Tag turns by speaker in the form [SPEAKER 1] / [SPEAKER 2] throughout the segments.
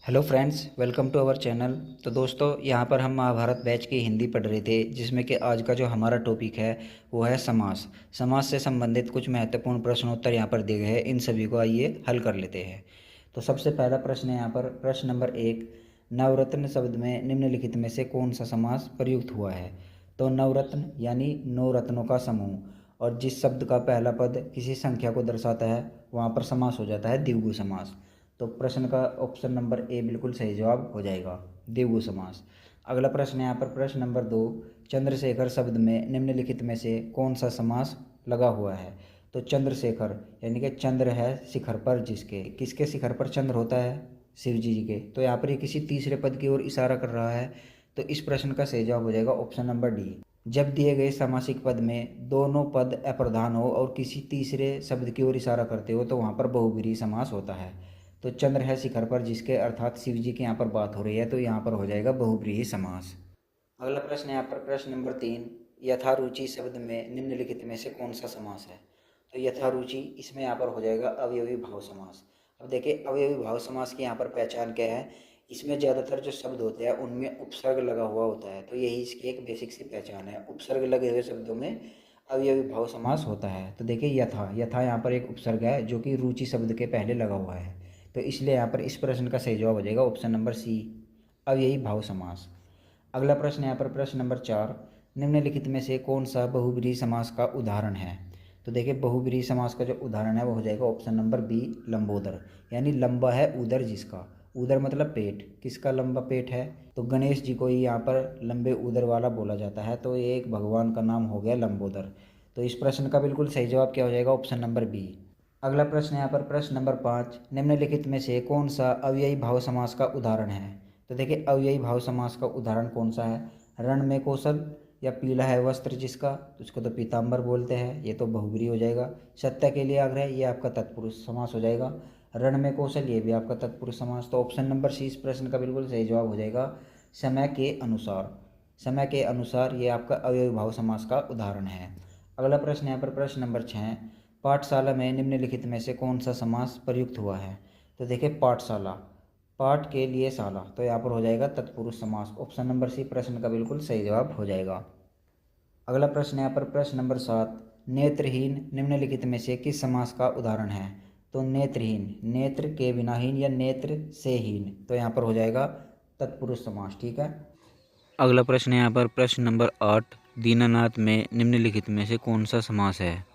[SPEAKER 1] Hello friends, welcome to our channel. तो दोस्तों, यहाँ पर हम महाभारत बैच की हिंदी पढ़ रहे थे, जिसमें कि आज का जो हमारा टॉपिक है वो है समास। समास से संबंधित कुछ महत्वपूर्ण प्रश्नोत्तर यहाँ पर दिए गए हैं, इन सभी को आइए हल कर लेते हैं। तो सबसे पहला प्रश्न है यहाँ पर प्रश्न नंबर 1, नवरत्न शब्द में निम्नलिखित में से कौन सा समास प्रयुक्त हुआ है। तो नवरत्न यानी नौ रत्नों का समूह, और जिस शब्द का पहला पद किसी संख्या को दर्शाता है वहाँ पर समास हो जाता है द्विगु समास। तो प्रश्न का ऑप्शन नंबर ए बिल्कुल सही जवाब हो जाएगा, द्विगु समास। अगला प्रश्न है यहाँ पर प्रश्न नंबर 2, चंद्रशेखर शब्द में निम्नलिखित में से कौन सा समास लगा हुआ है। तो चंद्रशेखर यानी कि चंद्र है शिखर पर, जिसके किसके शिखर पर चंद्र होता है, शिव जी के। तो यहाँ पर ये किसी तीसरे पद की ओर इशारा कर रहा है, तो इस प्रश्न का सही जवाब हो जाएगा ऑप्शन नंबर डी। जब दिए गए सामासिक पद में दोनों पद अप्रधान हो और किसी तीसरे शब्द की ओर इशारा करते हो तो वहाँ पर बहुब्रीहि समास होता है। तो चंद्र है शिखर पर, जिसके अर्थात शिव जी की यहाँ पर बात हो रही है, तो यहाँ पर हो जाएगा बहुब्रीहि समास। अगला प्रश्न यहाँ पर प्रश्न नंबर 3, यथारुचि शब्द में निम्नलिखित में से कौन सा समास है। तो यथारुचि इसमें यहाँ पर हो जाएगा अवयवी भाव समास। अब देखिए, अवयवी भाव समास की यहाँ पर पहचान क्या है। इसमें ज़्यादातर जो शब्द होते हैं उनमें उपसर्ग लगा हुआ होता है, तो यही इसकी एक बेसिक सी पहचान है। उपसर्ग लगे हुए शब्दों में अवयवी भाव समास होता है। तो देखिए, यथा यथा यहाँ पर एक उपसर्ग है जो कि रुचि शब्द के पहले लगा हुआ है, तो इसलिए यहाँ पर इस प्रश्न का सही जवाब हो जाएगा ऑप्शन नंबर सी, अव्ययी भाव समास। अगला प्रश्न यहाँ पर प्रश्न नंबर 4, निम्नलिखित में से कौन सा बहुब्रीहि समास का उदाहरण है। तो देखिए, बहुब्रीहि समास का जो उदाहरण है वो हो जाएगा ऑप्शन नंबर बी, लंबोदर। यानी लंबा है उदर जिसका, उदर मतलब पेट, किसका लंबा पेट है, तो गणेश जी को ही यहाँ पर लंबे उदर वाला बोला जाता है, तो ये एक भगवान का नाम हो गया लंबोदर। तो इस प्रश्न का बिल्कुल सही जवाब क्या हो जाएगा ऑप्शन नंबर बी। अगला प्रश्न यहाँ पर प्रश्न नंबर 5, निम्नलिखित में से कौन सा अव्ययी भाव समास का उदाहरण है। तो देखिए, अव्ययी भाव समास का उदाहरण कौन सा है, रण में कौशल या पीला है वस्त्र जिसका, तो उसको तो पीताम्बर बोलते हैं, ये तो बहुब्रीहि हो जाएगा। सत्य के लिए आग्रह, ये आपका तत्पुरुष समास हो जाएगा। रण में कौशल, ये भी आपका तत्पुरुष समास। तो ऑप्शन नंबर सी इस प्रश्न का बिल्कुल सही जवाब हो जाएगा, समय के अनुसार। समय के अनुसार ये आपका अव्ययी भाव समास का उदाहरण है। अगला प्रश्न यहाँ पर प्रश्न नंबर 6, पाठशाला में निम्नलिखित में से कौन सा समास प्रयुक्त हुआ है। तो देखिए, पाठशाला, पाठ के लिए शाला, तो यहाँ पर हो जाएगा तत्पुरुष समास। ऑप्शन नंबर सी प्रश्न का बिल्कुल सही जवाब हो जाएगा। अगला प्रश्न यहाँ पर प्रश्न नंबर 7, नेत्रहीन निम्नलिखित में से किस समास का उदाहरण है। तो नेत्रहीन, नेत्र के बिना हीन या नेत्र से हीन, तो यहाँ पर हो जाएगा तत्पुरुष समास। ठीक है। अगला प्रश्न यहाँ पर प्रश्न नंबर 8, दीनानाथ में निम्नलिखित में से कौन सा समास है।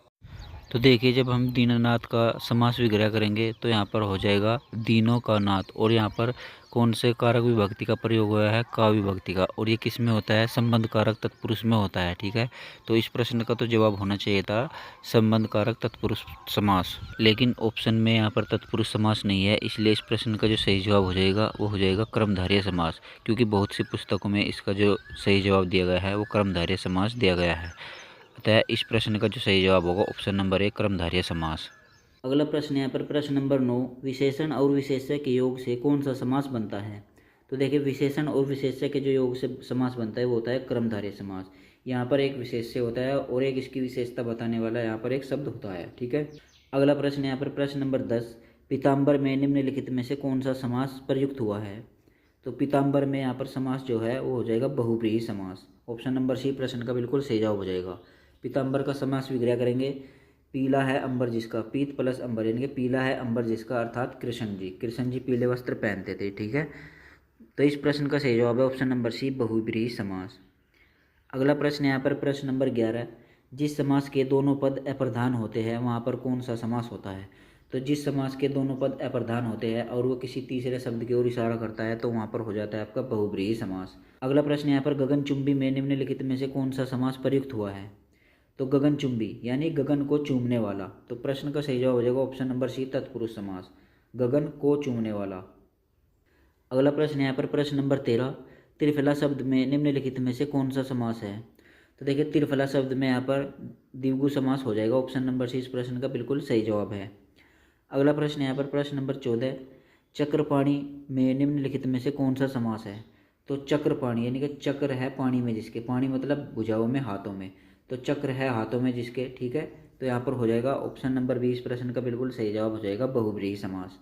[SPEAKER 1] तो देखिए, जब हम दीनानाथ का समास विग्रह करेंगे तो यहाँ पर हो जाएगा दीनों का नाथ, और यहाँ पर कौन से कारक विभक्ति का प्रयोग हुआ है, का विभक्ति का, और ये किस में होता है, संबंध कारक तत्पुरुष में होता है। ठीक है, तो इस प्रश्न का तो जवाब होना चाहिए था संबंध कारक तत्पुरुष समास, लेकिन ऑप्शन में यहाँ पर तत्पुरुष समास नहीं है, इसलिए इस प्रश्न का जो सही जवाब हो जाएगा वो हो जाएगा क्रमधारय समास, क्योंकि बहुत सी पुस्तकों में इसका जो सही जवाब दिया गया है वो क्रमधारय समास दिया गया है। अतः इस प्रश्न का जो सही जवाब होगा ऑप्शन नंबर ए, क्रमधारय समास। अगला प्रश्न यहाँ पर प्रश्न नंबर 9, विशेषण और विशेष्य के योग से कौन सा समास बनता है। तो देखिए, विशेषण और विशेष्य के जो योग से समास बनता है वो होता है क्रमधारय समास। यहाँ पर एक विशेष्य होता है और एक इसकी विशेषता बताने वाला यहाँ पर एक शब्द होता है। ठीक है। अगला प्रश्न यहाँ पर प्रश्न नंबर 10, पीताम्बर में निम्नलिखित में से कौन सा समास प्रयुक्त हुआ है। तो पीताम्बर में यहाँ पर समास जो है वो हो जाएगा बहुब्रीहि समास। ऑप्शन नंबर सी प्रश्न का बिल्कुल सही जवाब हो जाएगा। पीताम्बर का समास विग्रह करेंगे, पीला है अंबर जिसका, पीत प्लस अंबर यानी कि पीला है अंबर जिसका, अर्थात कृष्ण जी, कृष्ण जी पीले वस्त्र पहनते थे। ठीक है, तो इस प्रश्न का सही जवाब है ऑप्शन नंबर सी, बहुब्रीहि समास। अगला प्रश्न यहाँ पर प्रश्न नंबर 11, जिस समास के दोनों पद अप्रधान होते हैं वहाँ पर कौन सा समास होता है। तो जिस समास के दोनों पद अप्रधान होते हैं और वो किसी तीसरे शब्द की ओर इशारा करता है तो वहाँ पर हो जाता है आपका बहुब्रीहि समास। अगला प्रश्न यहाँ पर गगनचुंबी में निम्नलिखित में से कौन सा समास प्रयुक्त हुआ है। तो गगनचुंबी यानी गगन को चूमने वाला, तो प्रश्न का सही जवाब हो जाएगा ऑप्शन नंबर सी, तत्पुरुष समास, गगन को चूमने वाला। अगला प्रश्न यहाँ पर प्रश्न नंबर 13, त्रिफला शब्द में निम्नलिखित में से कौन सा समास है। तो देखिए, त्रिफला शब्द में यहाँ पर द्विगु समास हो जाएगा। ऑप्शन नंबर सी इस प्रश्न का बिल्कुल सही जवाब है। अगला प्रश्न यहाँ पर प्रश्न नंबर 14, चक्रपाणी में निम्नलिखित में से कौन सा समास है। तो चक्रपाणी यानी कि चक्र है पानी में जिसके, पानी मतलब भुजाओं में, हाथों में, तो चक्र है हाथों में जिसके। ठीक है, तो यहाँ पर हो जाएगा ऑप्शन नंबर 20 प्रश्न का बिल्कुल सही जवाब हो जाएगा बहुब्रीहि समास।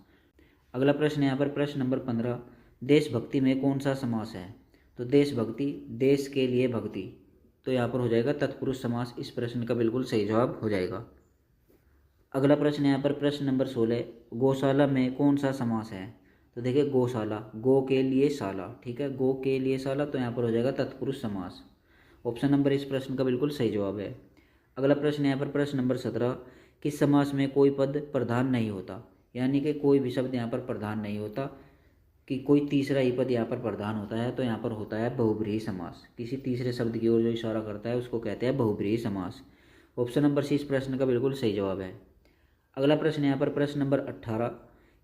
[SPEAKER 1] अगला प्रश्न यहाँ पर प्रश्न नंबर 15, देशभक्ति में कौन सा समास है? तो देशभक्ति, देश के लिए भक्ति, तो यहाँ पर हो जाएगा तत्पुरुष समास। इस प्रश्न का बिल्कुल सही जवाब हो जाएगा। अगला प्रश्न यहाँ पर प्रश्न नंबर 16, गौशाला में कौन सा समास है? तो देखिए गौशाला, गो के लिए शाला, ठीक है, गो के लिए शाला, तो यहाँ पर हो जाएगा तत्पुरुष समास। ऑप्शन नंबर इस प्रश्न का बिल्कुल सही जवाब है। अगला प्रश्न यहाँ पर प्रश्न नंबर 17, किस समास में कोई पद प्रधान नहीं होता? यानी कि कोई भी शब्द यहाँ पर प्रधान नहीं होता, कि कोई तीसरा ही पद यहाँ पर प्रधान होता है, तो यहाँ पर होता है बहुब्रीहि समास। किसी तीसरे शब्द की ओर जो इशारा करता है उसको कहते हैं बहुब्रीहि समास। ऑप्शन नंबर सी इस प्रश्न का बिल्कुल सही जवाब है। अगला प्रश्न यहाँ पर प्रश्न नंबर 18,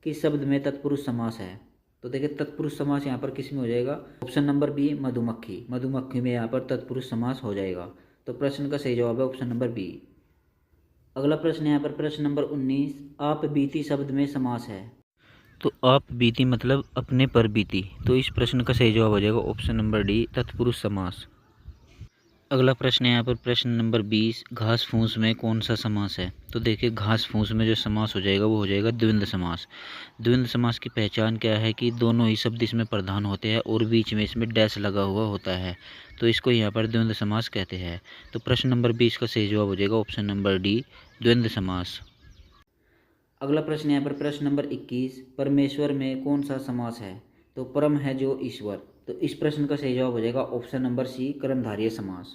[SPEAKER 1] किस शब्द में तत्पुरुष समास है? तो देखिए तत्पुरुष समास यहाँ पर किस में हो जाएगा? ऑप्शन नंबर बी मधुमक्खी, मधुमक्खी में यहाँ पर तत्पुरुष समास हो जाएगा। तो प्रश्न का सही जवाब है ऑप्शन नंबर बी। अगला प्रश्न यहाँ पर प्रश्न नंबर 19, आप बीती शब्द में समास है? तो आप बीती मतलब अपने पर बीती, तो इस प्रश्न का सही जवाब हो जाएगा ऑप्शन नंबर डी तत्पुरुष समास। अगला प्रश्न है यहाँ पर प्रश्न नंबर 20, घास फूस में कौन सा समास है? तो देखिए घास फूस में जो समास हो जाएगा वो हो जाएगा द्वंद्व समास। द्वंद्व समास की पहचान क्या है कि दोनों ही शब्द इसमें प्रधान होते हैं और बीच में इसमें डैश लगा हुआ होता है, तो इसको यहाँ पर द्वंद्व समास कहते हैं। तो प्रश्न नंबर 20 का सही जवाब हो जाएगा ऑप्शन नंबर डी द्वंद्व समास। अगला प्रश्न यहाँ पर प्रश्न नंबर 21, परमेश्वर में कौन सा समास है? तो परम है जो ईश्वर, तो इस प्रश्न का सही जवाब हो जाएगा ऑप्शन नंबर सी कर्मधारय समास।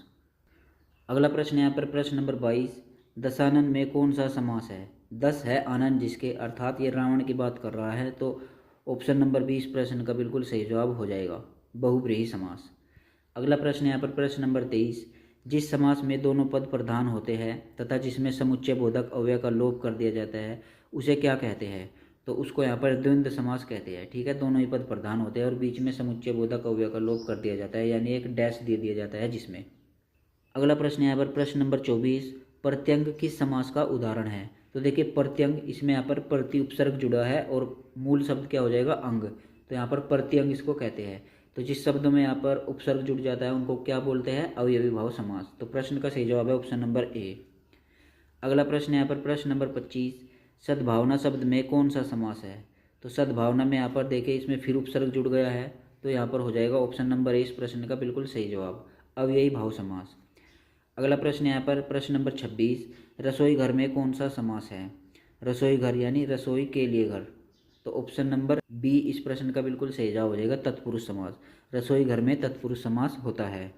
[SPEAKER 1] अगला प्रश्न यहाँ पर प्रश्न नंबर 22, दशानन में कौन सा समास है? दस है आनंद जिसके, अर्थात ये रावण की बात कर रहा है, तो ऑप्शन नंबर बी इस प्रश्न का बिल्कुल सही जवाब हो जाएगा बहुब्रीहि समास। अगला प्रश्न यहाँ पर प्रश्न नंबर 23, जिस समास में दोनों पद प्रधान होते हैं तथा जिसमें समुच्चय बोधक अव्यय का लोप कर दिया जाता है उसे क्या कहते हैं? तो उसको यहाँ पर द्वंद्व समास कहते हैं, ठीक है, दोनों ही पद प्रधान होते हैं और बीच में समुच्चय बोधक अव्यय का लोप कर दिया जाता है, यानी एक डैश दे दिया जाता है जिसमें। अगला प्रश्न यहाँ पर प्रश्न नंबर 24, प्रत्यंग किस समास का उदाहरण है? तो देखिए प्रत्यंग, इसमें यहाँ पर प्रति उपसर्ग जुड़ा है और मूल शब्द क्या हो जाएगा? अंग, तो यहाँ पर प्रत्यंग इसको कहते हैं। तो जिस शब्द में यहाँ पर उपसर्ग जुड़ जाता है उनको क्या बोलते हैं? अवयवी भाव समास। तो प्रश्न का सही जवाब है ऑप्शन नंबर ए। अगला प्रश्न यहाँ पर प्रश्न नंबर 25, सद्भावना शब्द में कौन सा समास है? तो सद्भावना में यहाँ पर देखिए इसमें फिर उपसर्ग जुड़ गया है, तो यहाँ पर हो जाएगा ऑप्शन नंबर ए इस प्रश्न का बिल्कुल सही जवाब अवयवी भाव समास। अगला प्रश्न यहाँ पर प्रश्न नंबर 26, रसोई घर में कौन सा समास है? रसोई घर यानी रसोई के लिए घर, तो ऑप्शन नंबर बी इस प्रश्न का बिल्कुल सही जवाब हो जाएगा तत्पुरुष समास। रसोई घर में तत्पुरुष समास होता है।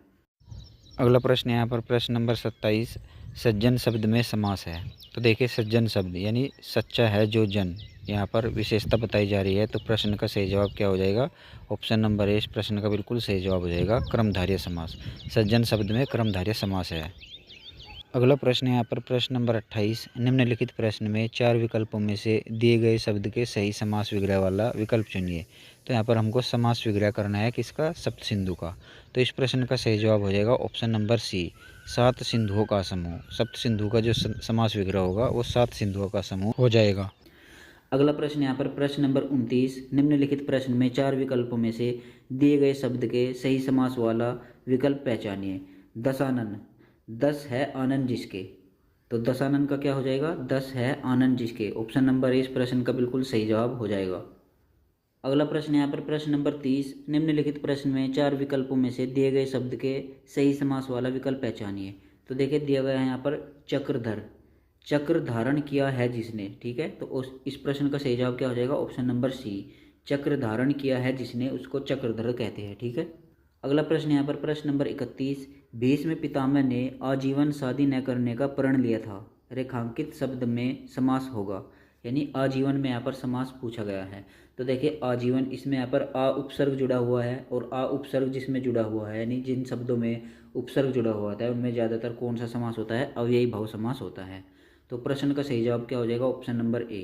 [SPEAKER 1] अगला प्रश्न यहाँ पर प्रश्न नंबर 27, सज्जन शब्द में समास है? तो देखिए सज्जन शब्द यानी सच्चा है जो जन, यहाँ पर विशेषता बताई जा रही है, तो प्रश्न का सही जवाब क्या हो जाएगा? ऑप्शन नंबर ए इस प्रश्न का बिल्कुल सही जवाब हो जाएगा कर्मधारय समास। सज्जन शब्द में कर्मधारय समास है। अगला प्रश्न यहाँ पर प्रश्न नंबर 28, निम्नलिखित प्रश्न में 4 विकल्पों में से दिए गए शब्द के सही समास विग्रह वाला विकल्प चुनिए। तो यहाँ पर हमको समास विग्रह करना है किसका? सप्त सिंधु का। तो इस प्रश्न का सही जवाब हो जाएगा ऑप्शन नंबर सी 7 सिंधुओं का समूह। सप्त सिंधु का जो समास विग्रह होगा वो 7 सिंधुओं का समूह हो जाएगा। अगला प्रश्न यहाँ पर प्रश्न नंबर 29, निम्नलिखित प्रश्न में 4 विकल्पों में से दिए गए शब्द के सही समास वाला विकल्प पहचानिए। दशानन, 10 है आनंद जिसके, तो दशानन का क्या हो जाएगा? 10 है आनंद जिसके, ऑप्शन नंबर ए इस प्रश्न का बिल्कुल सही जवाब हो जाएगा। अगला प्रश्न यहाँ पर प्रश्न नंबर 30, निम्नलिखित प्रश्न में 4 विकल्पों में से दिए गए शब्द के सही समास वाला विकल्प पहचानिए। तो देखिए दिया गया है यहाँ पर चक्रधर, चक्र धारण किया है जिसने, ठीक है, तो इस प्रश्न का सही जवाब क्या हो जाएगा? ऑप्शन नंबर सी चक्र धारण किया है जिसने उसको चक्रधर कहते हैं, ठीक है। अगला प्रश्न यहाँ पर प्रश्न नंबर 31, भीष्म पितामह ने आजीवन शादी न करने का प्रण लिया था, रेखांकित शब्द में समास होगा, यानी आजीवन में यहाँ पर समास पूछा गया है। तो देखिए आजीवन, इसमें यहाँ पर आ उपसर्ग जुड़ा हुआ है और आ उपसर्ग जिसमें जुड़ा हुआ है, यानी जिन शब्दों में उपसर्ग जुड़ा हुआ होता है उनमें ज़्यादातर कौन सा समास होता है? अव्ययी भाव समास होता है। तो प्रश्न का सही जवाब क्या हो जाएगा? Option number A.